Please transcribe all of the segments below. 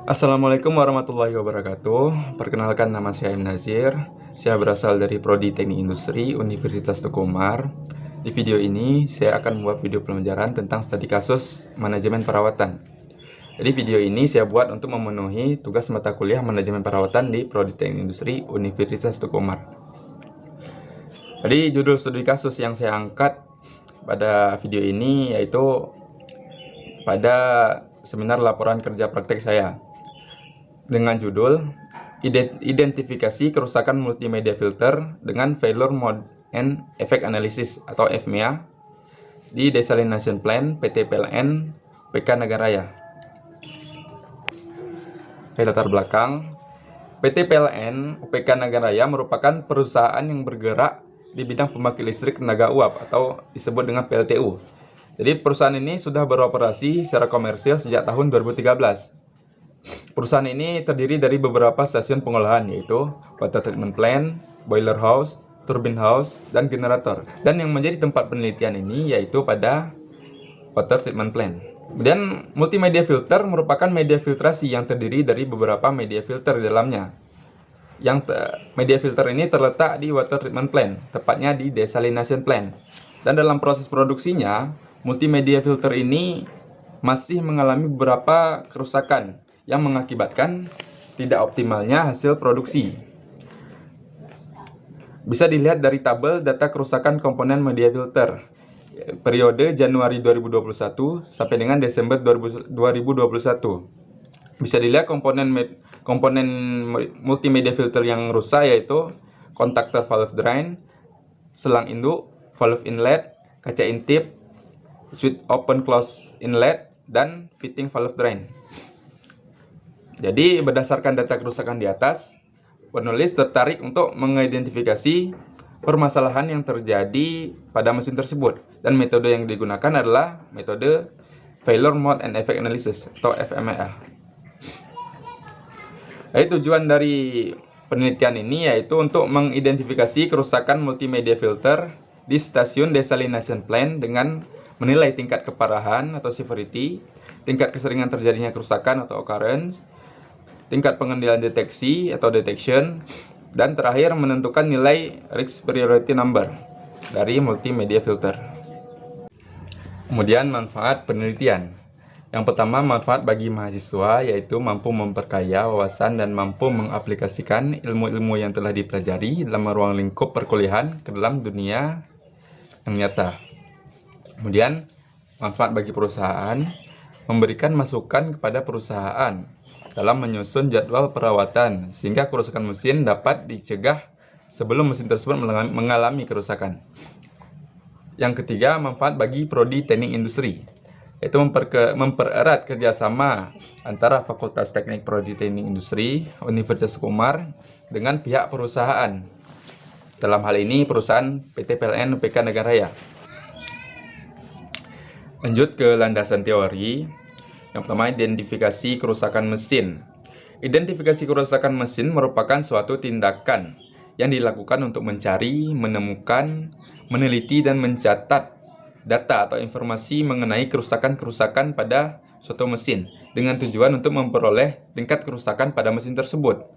Assalamualaikum warahmatullahi wabarakatuh. Perkenalkan, nama saya Im Nazir. Saya berasal dari Prodi Teknik Industri Universitas Teguh Umar. Di video ini saya akan membuat video pembelajaran tentang studi kasus manajemen perawatan. Jadi video ini saya buat untuk memenuhi tugas mata kuliah manajemen perawatan di Prodi Teknik Industri Universitas Teguh Umar. Jadi judul studi kasus yang saya angkat pada video ini yaitu pada seminar laporan kerja praktek saya dengan judul Identifikasi Kerusakan Multimedia Filter dengan Failure Mode and Effect Analysis atau FMEA di Desalination Plant PT PLN PK Nagaraya. Latar belakang, PT PLN PK Nagaraya merupakan perusahaan yang bergerak di bidang pembangkit listrik tenaga uap atau disebut dengan PLTU. Jadi perusahaan ini sudah beroperasi secara komersil sejak tahun 2013. Perusahaan ini terdiri dari beberapa stasiun pengolahan, yaitu water treatment plant, boiler house, turbine house, dan generator. Dan yang menjadi tempat penelitian ini yaitu pada water treatment plant. Kemudian multimedia filter merupakan media filtrasi yang terdiri dari beberapa media filter di dalamnya. Media filter ini terletak di water treatment plant, tepatnya di desalination plant. Dan dalam proses produksinya, multimedia filter ini masih mengalami beberapa kerusakan yang mengakibatkan tidak optimalnya hasil produksi. Bisa dilihat dari tabel data kerusakan komponen media filter periode Januari 2021 sampai dengan Desember 2021. Bisa dilihat komponen multimedia filter yang rusak yaitu kontaktor valve drain, selang induk, valve inlet, kaca intip, switch open close inlet, dan fitting valve drain. Jadi berdasarkan data kerusakan di atas, penulis tertarik untuk mengidentifikasi permasalahan yang terjadi pada mesin tersebut, dan metode yang digunakan adalah metode Failure Mode and Effect Analysis atau FMEA. Jadi tujuan dari penelitian ini yaitu untuk mengidentifikasi kerusakan multimedia filter di stasiun desalination plant dengan menilai tingkat keparahan atau severity, tingkat keseringan terjadinya kerusakan atau occurrence, tingkat pengendalian deteksi atau detection, dan terakhir menentukan nilai risk priority number dari multimedia filter. Kemudian manfaat penelitian. Yang pertama, manfaat bagi mahasiswa yaitu mampu memperkaya wawasan dan mampu mengaplikasikan ilmu-ilmu yang telah dipelajari dalam ruang lingkup perkuliahan ke dalam dunia yang nyata. Kemudian manfaat bagi perusahaan, memberikan masukan kepada perusahaan dalam menyusun jadwal perawatan sehingga kerusakan mesin dapat dicegah sebelum mesin tersebut mengalami kerusakan. Yang ketiga, manfaat bagi Prodi Teknik Industri, yaitu mempererat kerjasama antara Fakultas Teknik Prodi Teknik Industri Universitas Teguh Umar dengan pihak perusahaan. Dalam hal ini perusahaan PT PLN PK Nagaraya. Lanjut ke landasan teori. Yang pertama, identifikasi kerusakan mesin. Identifikasi kerusakan mesin merupakan suatu tindakan yang dilakukan untuk mencari, menemukan, meneliti, dan mencatat data atau informasi mengenai kerusakan-kerusakan pada suatu mesin dengan tujuan untuk memperoleh tingkat kerusakan pada mesin tersebut.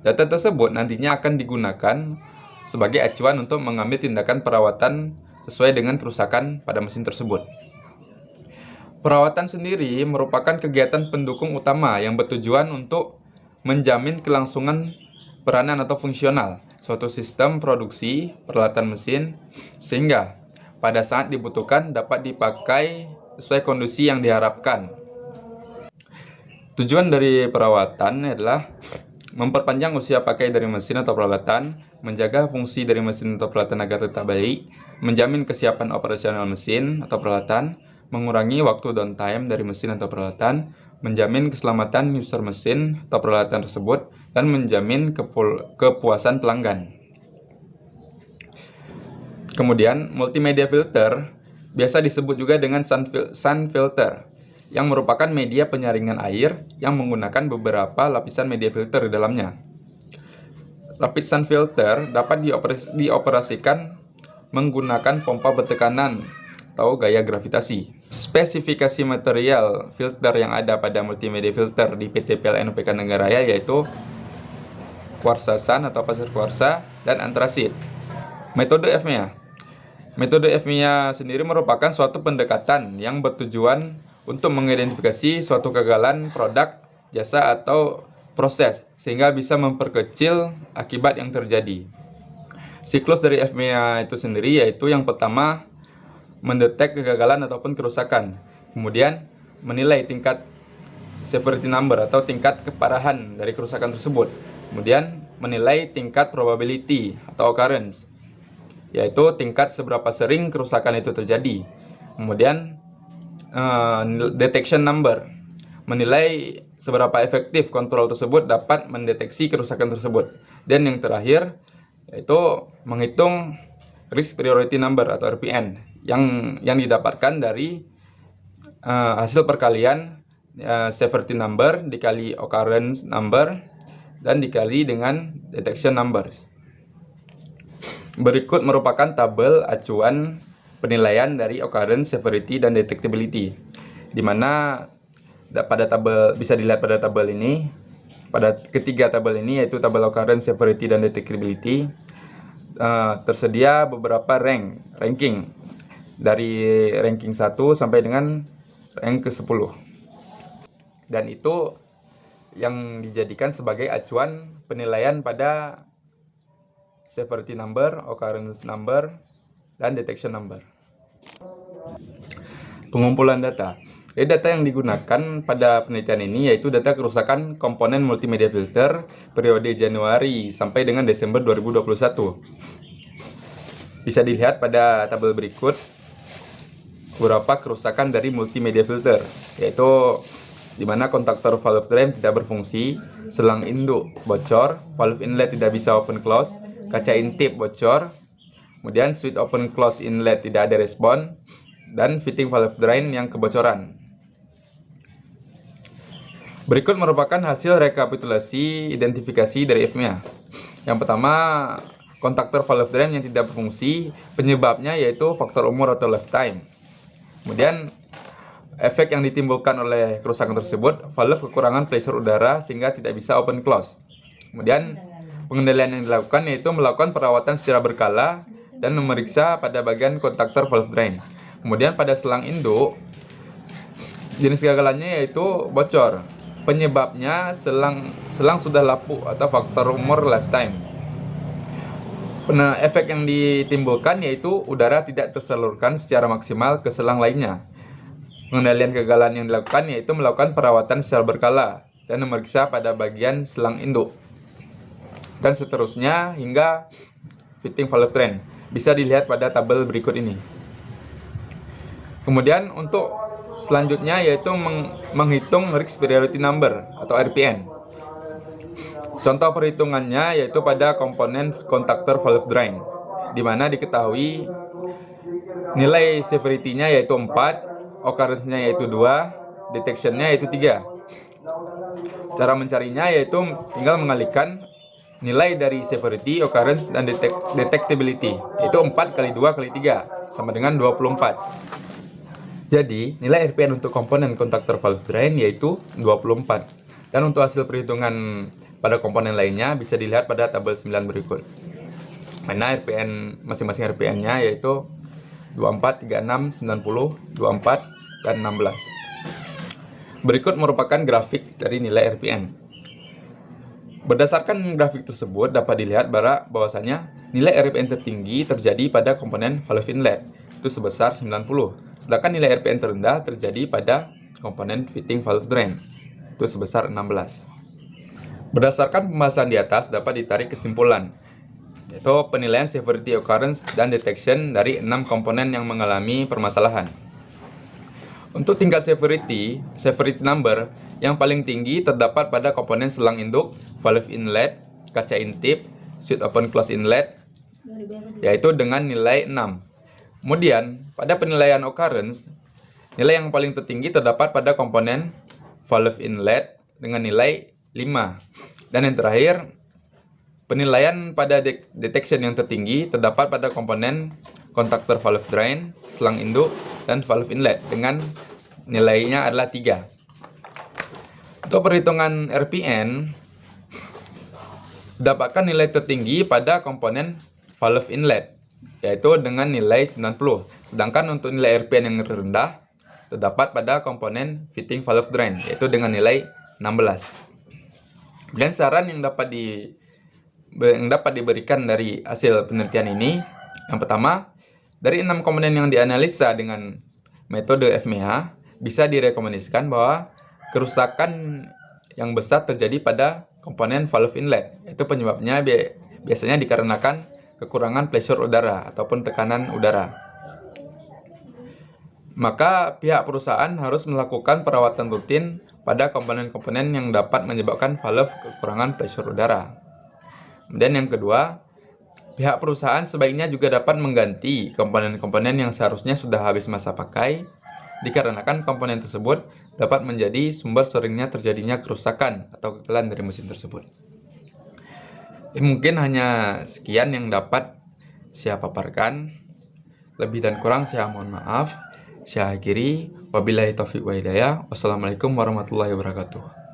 Data tersebut nantinya akan digunakan sebagai acuan untuk mengambil tindakan perawatan sesuai dengan kerusakan pada mesin tersebut. Perawatan sendiri merupakan kegiatan pendukung utama yang bertujuan untuk menjamin kelangsungan peranan atau fungsional suatu sistem produksi peralatan mesin sehingga pada saat dibutuhkan dapat dipakai sesuai kondisi yang diharapkan. Tujuan dari perawatan adalah memperpanjang usia pakai dari mesin atau peralatan, menjaga fungsi dari mesin atau peralatan agar tetap baik, menjamin kesiapan operasional mesin atau peralatan, mengurangi waktu downtime dari mesin atau peralatan, menjamin keselamatan user mesin atau peralatan tersebut, dan menjamin kepuasan pelanggan. Kemudian, multimedia filter biasa disebut juga dengan sun filter, yang merupakan media penyaringan air yang menggunakan beberapa lapisan media filter di dalamnya. Lapisan filter dapat dioperasikan menggunakan pompa bertekanan atau gaya gravitasi. Spesifikasi material filter yang ada pada multimedia filter di PT PLN UPK Negara Raya yaitu kuarsasan atau pasir kuarsa dan antrasit. Metode FMEA. Metode FMEA sendiri merupakan suatu pendekatan yang bertujuan untuk mengidentifikasi suatu kegagalan produk, jasa, atau proses sehingga bisa memperkecil akibat yang terjadi. Siklus dari FMEA itu sendiri yaitu yang pertama mendetek kegagalan ataupun kerusakan, kemudian menilai tingkat severity number atau tingkat keparahan dari kerusakan tersebut, kemudian menilai tingkat probability atau occurrence, yaitu tingkat seberapa sering kerusakan itu terjadi, kemudian detection number, menilai seberapa efektif kontrol tersebut dapat mendeteksi kerusakan tersebut, dan yang terakhir yaitu menghitung risk priority number atau RPN yang didapatkan dari hasil perkalian severity number dikali occurrence number dan dikali dengan detection numbers. Berikut merupakan tabel acuan penilaian dari occurrence, severity, dan detectability, di mana pada tabel bisa dilihat pada tabel ini, pada ketiga tabel ini yaitu tabel occurrence, severity, dan detectability, tersedia beberapa ranking dari ranking 1 sampai dengan rank ke-10, dan itu yang dijadikan sebagai acuan penilaian pada severity number, occurrence number, dan detection number. Pengumpulan data. Data yang digunakan pada penelitian ini yaitu data kerusakan komponen multimedia filter periode Januari sampai dengan Desember 2021. Bisa dilihat pada tabel berikut beberapa kerusakan dari multimedia filter, yaitu di mana kontaktor valve drain tidak berfungsi, selang induk bocor, valve inlet tidak bisa open close, kaca intip bocor, kemudian switch open close inlet tidak ada respon, dan fitting valve drain yang kebocoran. Berikut merupakan hasil rekapitulasi identifikasi dari FMEA. Yang pertama, kontaktor valve drain yang tidak berfungsi, penyebabnya yaitu faktor umur atau lifetime. Kemudian efek yang ditimbulkan oleh kerusakan tersebut, valve kekurangan pressure udara sehingga tidak bisa open close. Kemudian pengendalian yang dilakukan yaitu melakukan perawatan secara berkala dan memeriksa pada bagian kontaktor valve drain. Kemudian pada selang induk, jenis kegagalannya yaitu bocor. Penyebabnya selang sudah lapuk atau faktor umur lifetime. Efek yang ditimbulkan yaitu udara tidak tersalurkan secara maksimal ke selang lainnya. Pengendalian kegagalan yang dilakukan yaitu melakukan perawatan secara berkala dan memeriksa pada bagian selang induk, dan seterusnya hingga fitting valve drain. Bisa dilihat pada tabel berikut ini. Kemudian untuk selanjutnya yaitu menghitung risk priority number atau RPN. Contoh perhitungannya yaitu pada komponen kontaktor valve drain, di mana diketahui nilai severity-nya yaitu 4, occurrence-nya yaitu 2, detection-nya yaitu 3. Cara mencarinya yaitu tinggal mengalihkan nilai dari severity, occurrence, dan detectability, yaitu 4 kali 2 kali 3 sama dengan 24. Jadi nilai RPN untuk komponen kontaktor valve drain yaitu 24. Dan untuk hasil perhitungan pada komponen lainnya bisa dilihat pada tabel 9 berikut. Mana RPN masing-masing RPN-nya yaitu 24, 36, 90, 24, dan 16. Berikut merupakan grafik dari nilai RPN. Berdasarkan grafik tersebut dapat dilihat bahwasanya nilai RPN tertinggi terjadi pada komponen valve inlet, itu sebesar 90. Sedangkan nilai RPN terendah terjadi pada komponen fitting valve drain, itu sebesar 16. Berdasarkan pembahasan di atas dapat ditarik kesimpulan, yaitu penilaian severity, occurrence, dan detection dari 6 komponen yang mengalami permasalahan. Untuk tingkat severity number yang paling tinggi terdapat pada komponen selang induk, valve inlet, kaca intip, switch open close inlet, yaitu dengan nilai 6. Kemudian, pada penilaian occurrence, nilai yang paling tertinggi terdapat pada komponen valve inlet dengan nilai 5. Dan yang terakhir, Penilaian pada detection yang tertinggi terdapat pada komponen kontaktor valve drain, selang induk, dan valve inlet dengan nilainya adalah 3. Untuk perhitungan RPN, dapatkan nilai tertinggi pada komponen valve inlet, yaitu dengan nilai 90. Sedangkan untuk nilai RPN yang rendah, terdapat pada komponen fitting valve drain, yaitu dengan nilai 16. Dan saran yang dapat diberikan dari hasil penelitian ini, yang pertama, dari 6 komponen yang dianalisa dengan metode FMEA, bisa direkomendasikan bahwa kerusakan yang besar terjadi pada komponen valve inlet. Itu penyebabnya biasanya dikarenakan kekurangan pressure udara ataupun tekanan udara. Maka pihak perusahaan harus melakukan perawatan rutin pada komponen-komponen yang dapat menyebabkan valve kekurangan pressure udara. Dan yang kedua, pihak perusahaan sebaiknya juga dapat mengganti komponen-komponen yang seharusnya sudah habis masa pakai, dikarenakan komponen tersebut dapat menjadi sumber seringnya terjadinya kerusakan atau kegagalan dari mesin tersebut. Mungkin hanya sekian yang dapat saya paparkan. Lebih dan kurang saya mohon maaf. Saya akhiri. Wabillahi taufiq wa hidayah. Wassalamualaikum warahmatullahi wabarakatuh.